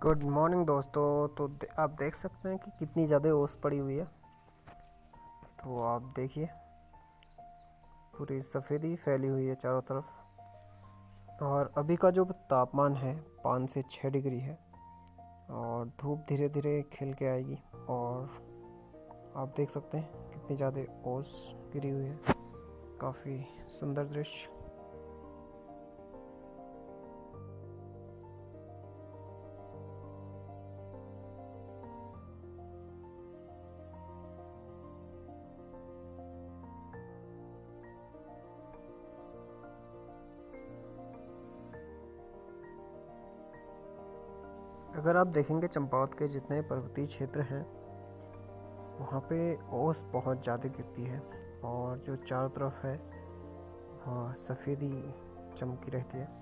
Good morning दोस्तों। आप देख सकते हैं कि कितनी ज़्यादा ओस पड़ी हुई है। तो आप देखिए, पूरी सफ़ेदी फैली हुई है चारों तरफ। और अभी का जो तापमान है 5 से 6 डिग्री है और धूप धीरे धीरे खिल के आएगी। और आप देख सकते हैं कितनी ज़्यादा ओस गिरी हुई है। काफ़ी सुंदर दृश्य। अगर आप देखेंगे चंपावत के जितने पर्वतीय क्षेत्र हैं वहाँ पे ओस बहुत ज़्यादा गिरती है और जो चारों तरफ है वहाँ सफ़ेदी चमकी रहती है।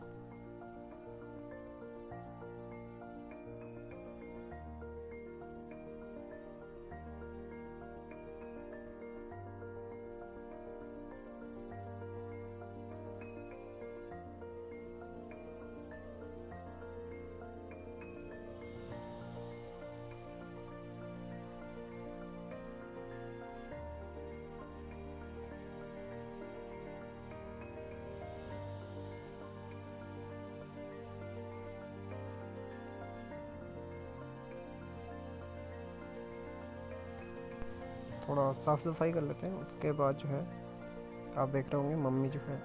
थोड़ा साफ़ सफाई कर लेते हैं। उसके बाद जो है आप देख रहे होंगे मम्मी जो है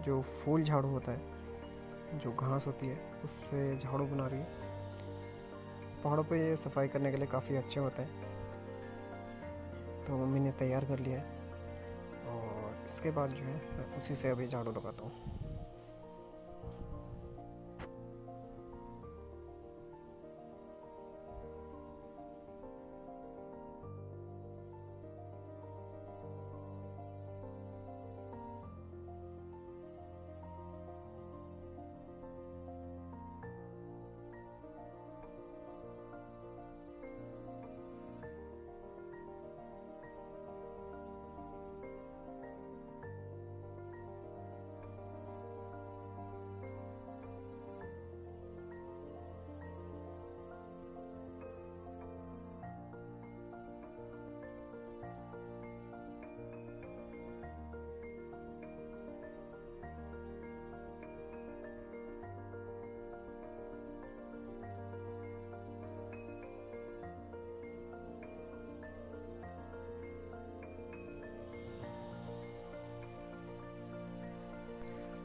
जो फूल झाड़ू होता है, जो घास होती है उससे झाड़ू बना रही है। पहाड़ों पे ये सफाई करने के लिए काफ़ी अच्छे होते हैं, तो मम्मी ने तैयार कर लिया है। और इसके बाद जो है मैं उसी से अभी झाड़ू लगाता हूँ।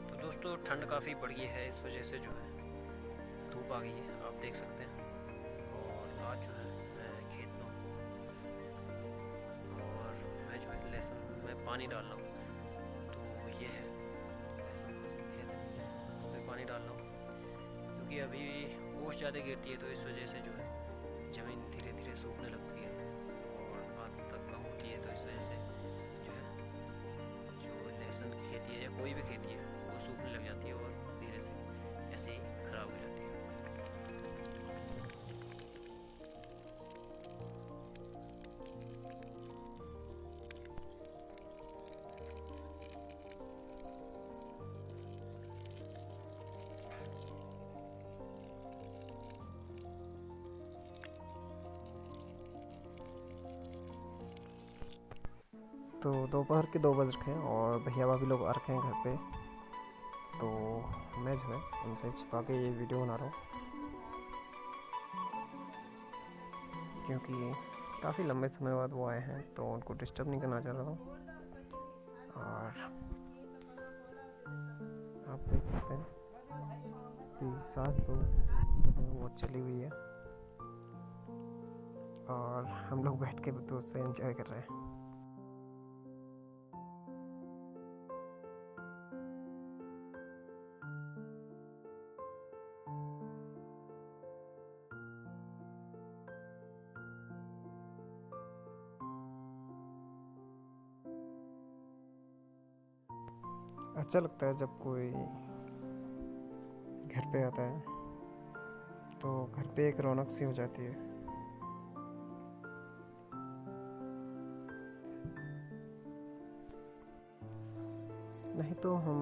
तो दोस्तों ठंड काफ़ी बढ़ गई है, इस वजह से जो है धूप आ गई है, आप देख सकते हैं। और आज जो है मैं खेत में हूँ और मैं जो है लहसुन में पानी डाल रहा हूँ। तो ये है लहसुन का जो खेत है उसमें पानी डाल रहा हूँ, क्योंकि अभी ओस ज़्यादा गिरती है तो इस वजह से जो है ज़मीन धीरे धीरे सूखने लगती है और बात तक कम होती है। तो इस वजह से जो है जो लहसुन की खेती है या कोई भी खेती है वो सूखने लग जाती है और धीरे से ऐसे ही ख़राब हो जाती है। तो दोपहर के 2 बज रखे हैं और भैया भाभी लोग आ रखे हैं घर पे। तो मैं जो है उनसे छिपा के ये वीडियो बना रहा हूँ, क्योंकि काफ़ी लंबे समय बाद वो आए हैं तो उनको डिस्टर्ब नहीं करना चाह रहा हूँ। और आप देख सकते हैं कि सांस तो वो चली हुई है और हम लोग बैठ के तो उससे एंजॉय कर रहे हैं। अच्छा लगता है जब कोई घर पे आता है तो घर पे एक रौनक सी हो जाती है। नहीं तो हम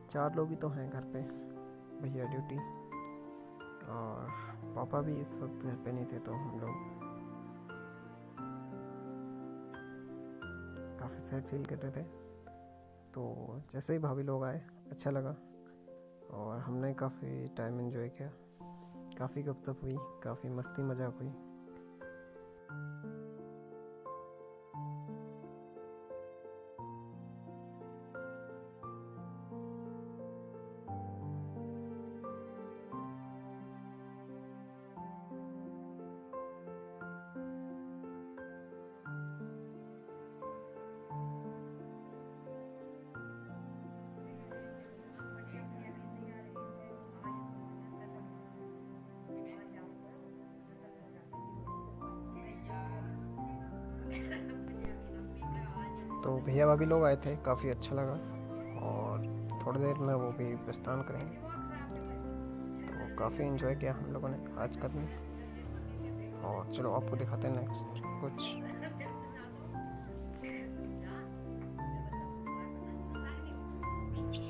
4 लोग ही तो हैं घर पे, भैया ड्यूटी और पापा भी इस वक्त घर पे नहीं थे, तो हम लोग काफ़ी सैड फील कर रहे थे। तो जैसे ही भाभी लोग आए अच्छा लगा और हमने काफ़ी टाइम एंजॉय किया, काफ़ी गपशप हुई, काफ़ी मस्ती मजाक हुई। तो भैया भाभी लोग आए थे, काफ़ी अच्छा लगा और थोड़ी देर में वो भी प्रस्थान करेंगे। तो काफ़ी इन्जॉय किया हम लोगों ने आज का दिन। और चलो आपको दिखाते हैं नेक्स्ट कुछ।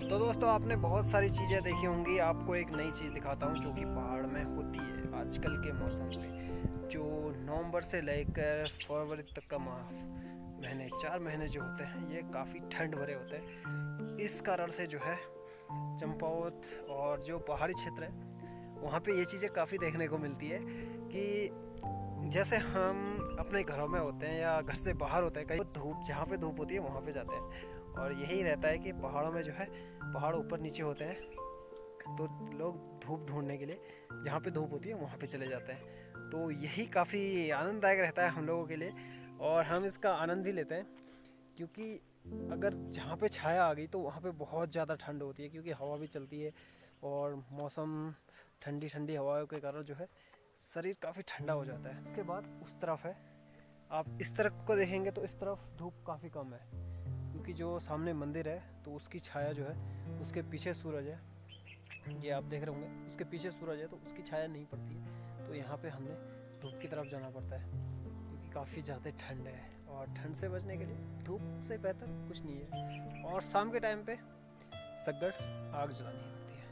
तो दोस्तों आपने बहुत सारी चीज़ें देखी होंगी, आपको एक नई चीज़ दिखाता हूँ जो कि पहाड़ में होती है आजकल के मौसम में। जो नवंबर से लेकर फरवरी तक का महीने 4 महीने जो होते हैं ये काफ़ी ठंड भरे होते हैं। इस कारण से जो है चंपावत और जो पहाड़ी क्षेत्र है वहाँ पे ये चीज़ें काफ़ी देखने को मिलती है कि जैसे हम अपने घरों में होते हैं या घर से बाहर होते हैं, कहीं धूप जहाँ पे धूप होती है वहाँ पे जाते हैं। और यही रहता है कि पहाड़ों में जो है पहाड़ ऊपर नीचे होते हैं, तो लोग धूप ढूंढने के लिए जहाँ पे धूप होती है वहाँ पे चले जाते हैं। तो यही काफ़ी आनंददायक रहता है हम लोगों के लिए और हम इसका आनंद भी लेते हैं, क्योंकि अगर जहाँ पे छाया आ गई तो वहाँ पे बहुत ज़्यादा ठंड होती है, क्योंकि हवा भी चलती है और मौसम ठंडी ठंडी हवाओं के कारण जो है शरीर काफ़ी ठंडा हो जाता है। उसके बाद उस तरफ है, आप इस तरफ को देखेंगे तो इस तरफ धूप काफ़ी कम है, क्योंकि जो सामने मंदिर है तो उसकी छाया जो है, उसके पीछे सूरज है, ये आप देख रहे होंगे उसके पीछे सूरज है तो उसकी छाया नहीं पड़ती है। तो यहाँ पे हमने धूप की तरफ जाना पड़ता है, क्योंकि काफ़ी ज़्यादा ठंड है और ठंड से बचने के लिए धूप से बेहतर कुछ नहीं है। और शाम के टाइम पे सग्गड़ आग जलानी होती है।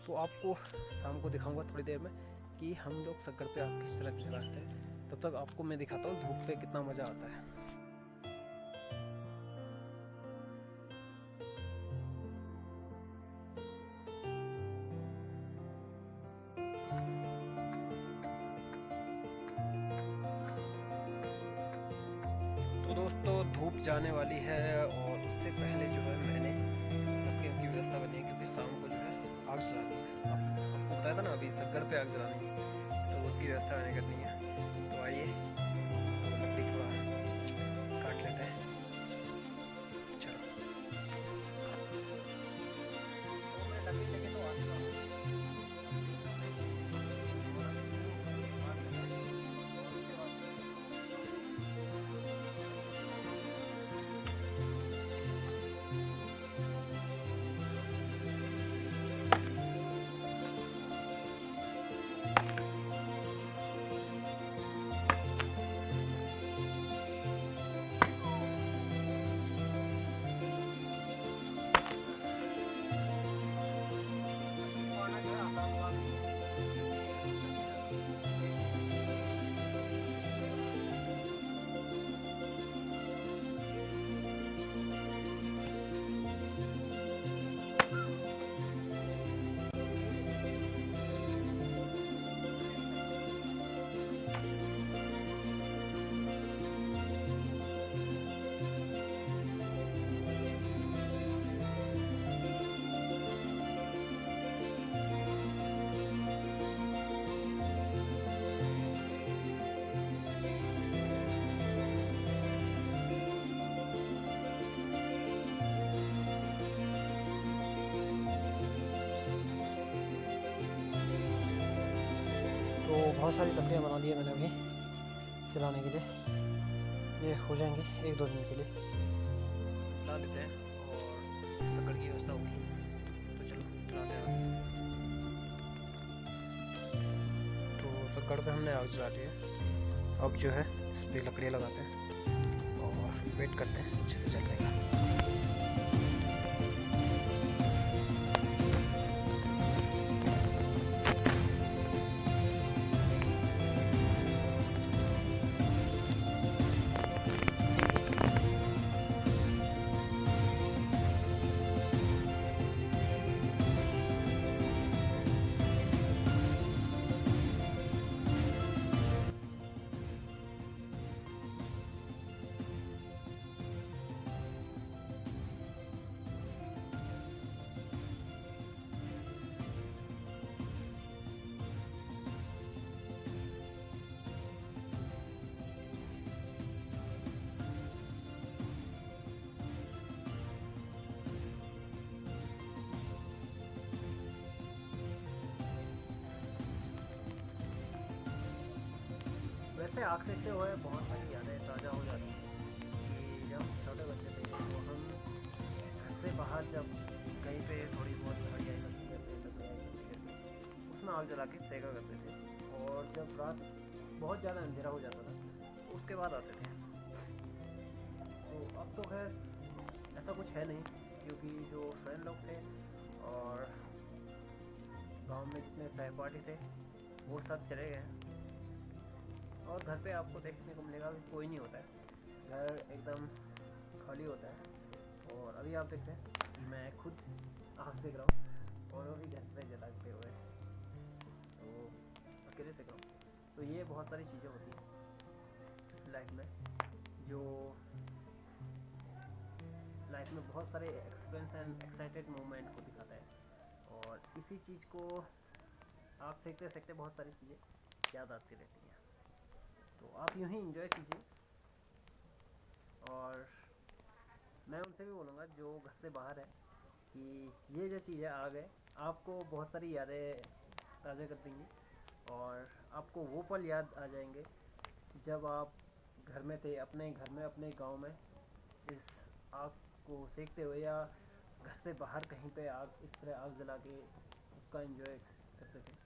तो आपको शाम को दिखाऊंगा थोड़ी देर में कि हम लोग सग्गड़ पे आग किस तरह जलाते हैं। तब तक आपको मैं दिखाता हूँ धूप पे कितना मज़ा आता है। तो दोस्तों धूप जाने वाली है और उससे पहले जो है मैंने नमकीन की व्यवस्था बनी है, क्योंकि शाम को जो है आग जलानी है। आपको बताया था ना अभी सग्गड़ पे आग जलानी है, तो उसकी व्यवस्था मैंने करनी है। तो आइए तो लकड़ी थोड़ा काट लेते हैं। चलो तो मैं लकड़ी लेके तो आ चुका हूँ। तो बहुत सारी लकड़ियाँ बना दी है मैंने अभी चलाने के लिए, ये हो जाएंगे 1-2 दिन के लिए चला लेते हैं और सग्गड़ की व्यवस्था होगी। तो चलो चलाते हैं। तो सग्गड़ पे हमने आग जला दी है, अब जो है इस पर लकड़ियाँ लगाते हैं और वेट करते हैं अच्छे से चल जाएगा। से आग सेकते हुए बहुत सारी यादें ताज़ा हो जाती हैं कि जब हम छोटे बच्चे थे तो हम घर से बाहर जब कहीं पे थोड़ी बहुत हरियाई लगती करते लकड़ियाँ इकट्ठी करके उसमें आग जला के सेका करते थे, और जब रात बहुत ज़्यादा अंधेरा हो जाता था तो उसके बाद आते थे। तो अब तो खैर ऐसा कुछ है नहीं, क्योंकि जो फ्रेंड लोग थे और गांव में जितने सहपाठी थे वो सब चले गए, और घर पे आपको देखने को मिलेगा कि कोई नहीं होता है, घर एकदम खाली होता है। और अभी आप देखते हैं कि मैं खुद आग सेक रहा हूँ और वो भी घर पे जलाते हुए, तो अकेले सेक रहा हूँ। तो ये बहुत सारी चीज़ें होती हैं लाइफ में, जो लाइफ में बहुत सारे एक्सपीरियंस एंड एक्साइटेड मोमेंट को दिखाता है, और इसी चीज़ को आग सेकते सेकते बहुत सारी चीज़ें याद आती रहती हैं। तो आप यूँ ही इंजॉय कीजिए, और मैं उनसे भी बोलूँगा जो घर से बाहर है कि ये जो चीज़ें आ गए आपको बहुत सारी यादें ताज़ा कर देंगी, और आपको वो पल याद आ जाएंगे जब आप घर में थे, अपने घर में, अपने गांव में इस आग को सेकते हुए, या घर से बाहर कहीं पे आग इस तरह आग जला के उसका एंजॉय करते थे।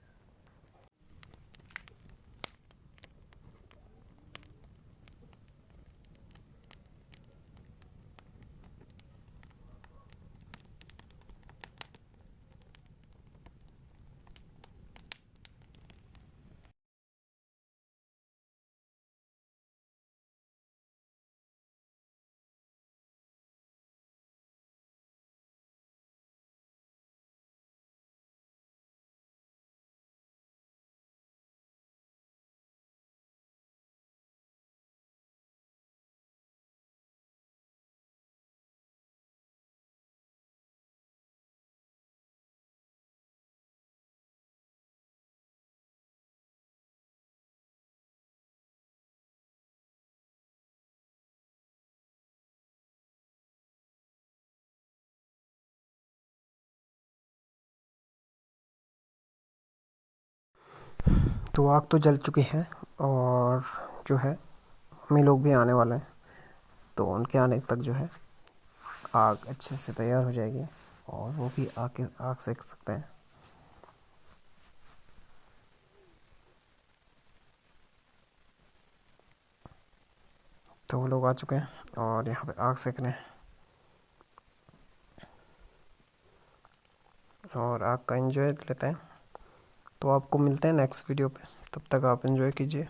तो आग तो जल चुकी है, और जो है मम्मी लोग भी आने वाले हैं, तो उनके आने तक जो है आग अच्छे से तैयार हो जाएगी, और वो भी आग आग सेक सकते हैं। तो वो लोग आ चुके हैं और यहाँ पे आग सेकने हैं, और आग का एंजॉय लेते हैं। तो आपको मिलते हैं नेक्स्ट वीडियो पे, तब तक आप एंजॉय कीजिए।